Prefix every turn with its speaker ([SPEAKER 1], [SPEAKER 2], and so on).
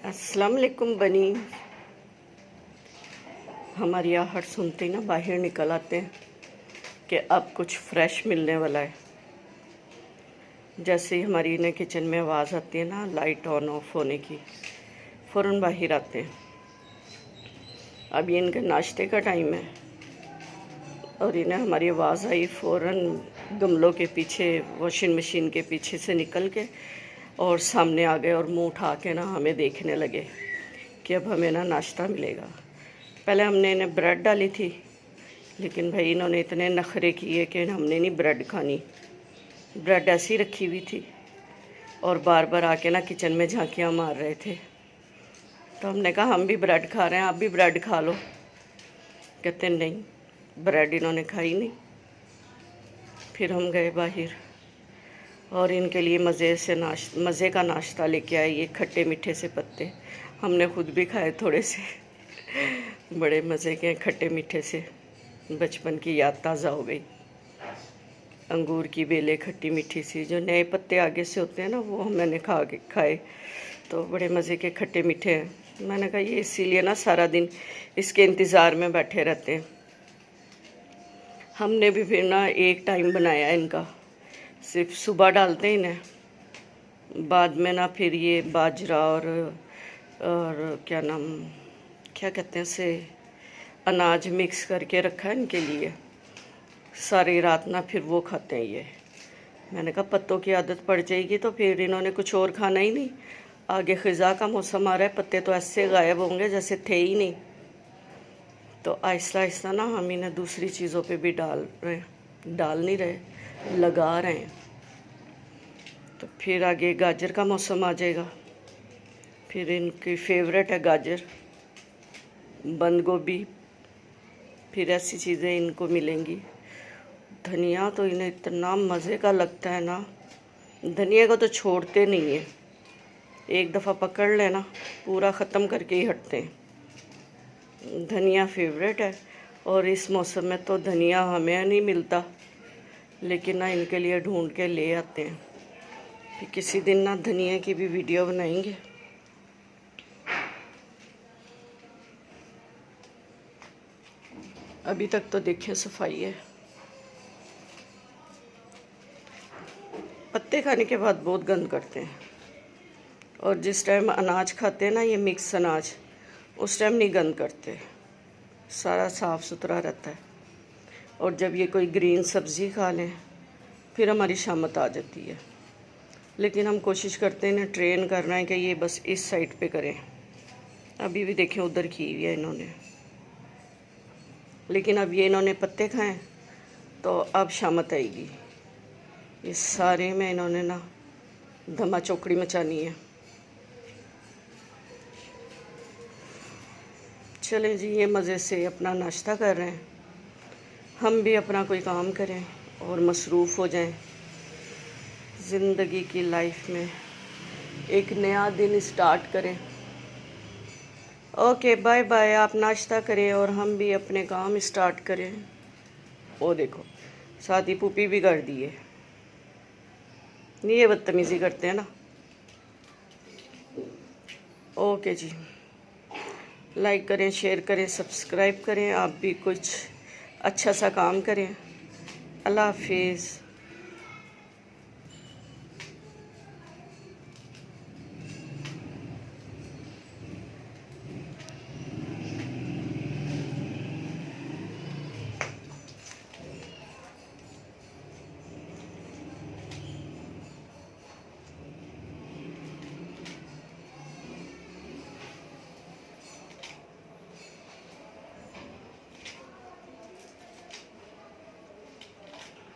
[SPEAKER 1] अस्सलाम वालेकुम बनी। हमारी आहट सुनते ही ना बाहर निकल आते हैं कि अब कुछ फ्रेश मिलने वाला है। जैसे ही हमारी इन्हें किचन में आवाज़ आती है ना लाइट ऑन ऑफ होने की, फ़ौरन बाहर आते हैं। अभी इनके नाश्ते का टाइम है और इन्हें हमारी आवाज़ आई, फ़ौरन गमलों के पीछे, वॉशिंग मशीन के पीछे से निकल के और सामने आ गए और मुंह उठा के ना हमें देखने लगे कि अब हमें ना नाश्ता मिलेगा। पहले हमने इन्हें ब्रेड डाली थी, लेकिन भाई इन्होंने इतने नखरे किए कि हमने नहीं ब्रेड खानी। ब्रेड ऐसी रखी हुई थी और बार बार आके ना किचन में झांकियाँ मार रहे थे। तो हमने कहा हम भी ब्रेड खा रहे हैं, आप भी ब्रेड खा लो। कहते नहीं, ब्रेड इन्होंने खाई नहीं। फिर हम गए बाहर और इनके लिए मज़े का नाश्ता लेके आए। ये खट्टे मीठे से पत्ते हमने खुद भी खाए थोड़े से बड़े मज़े के खट्टे मीठे से। बचपन की याद ताज़ा हो गई। अंगूर की बेलें खट्टी मीठी सी, जो नए पत्ते आगे से होते हैं ना, वो मैंने खाए तो बड़े मज़े के खट्टे मीठे हैं। मैंने कहा ये इसीलिए ना सारा दिन इसके इंतज़ार में बैठे रहते हैं। हमने भी फिर ना एक टाइम बनाया इनका, सिर्फ सुबह डालते हैं इन्हें, बाद में ना फिर ये बाजरा और क्या कहते हैं से अनाज मिक्स करके रखा है इनके लिए। सारी रात ना फिर वो खाते हैं ये। मैंने कहा पत्तों की आदत पड़ जाएगी तो फिर इन्होंने कुछ और खाना ही नहीं। आगे ख़ज़ा का मौसम आ रहा है, पत्ते तो ऐसे गायब होंगे जैसे थे ही नहीं। तो आहिस्ता आहिस्ता ना हम इन्हें दूसरी चीज़ों पे भी डाल नहीं रहे, लगा रहे हैं। तो फिर आगे गाजर का मौसम आ जाएगा, फिर इनकी फेवरेट है गाजर, बंद गोभी, फिर ऐसी चीज़ें इनको मिलेंगी। धनिया तो इन्हें इतना मज़े का लगता है ना, धनिया को तो छोड़ते नहीं है। एक दफ़ा पकड़ लेना पूरा ख़त्म करके ही हटते हैं। धनिया फेवरेट है और इस मौसम में तो धनिया हमें नहीं मिलता, लेकिन ना इनके लिए ढूंढ के ले आते हैं। फिर किसी दिन ना धनिया की भी वीडियो बनाएंगे। अभी तक तो देखिए सफाई है। पत्ते खाने के बाद बहुत गंद करते हैं और जिस टाइम अनाज खाते हैं ना, ये मिक्स अनाज, उस टाइम नहीं गंद करते, सारा साफ़ सुथरा रहता है। और जब ये कोई ग्रीन सब्ज़ी खा लें फिर हमारी शामत आ जाती है। लेकिन हम कोशिश करते हैं, इन्हें ट्रेन करना है कि ये बस इस साइड पे करें। अभी भी देखें उधर की हुई है इन्होंने, लेकिन अब ये इन्होंने पत्ते खाएं तो अब शामत आएगी। ये सारे में इन्होंने ना धमा चौकड़ी मचानी है। चलें जी, ये मज़े से अपना नाश्ता कर रहे हैं, हम भी अपना कोई काम करें और मसरूफ़ हो जाएं। ज़िंदगी की लाइफ में एक नया दिन स्टार्ट करें। Okay bye bye. आप नाश्ता करें और हम भी अपने काम स्टार्ट करें। वो देखो साथ ही पुपी भी कर दी है। ये बदतमीज़ी करते हैं ना। ओके जी, लाइक करें, शेयर करें, सब्सक्राइब करें। आप भी कुछ अच्छा सा काम करें। अल्लाह हाफिज़।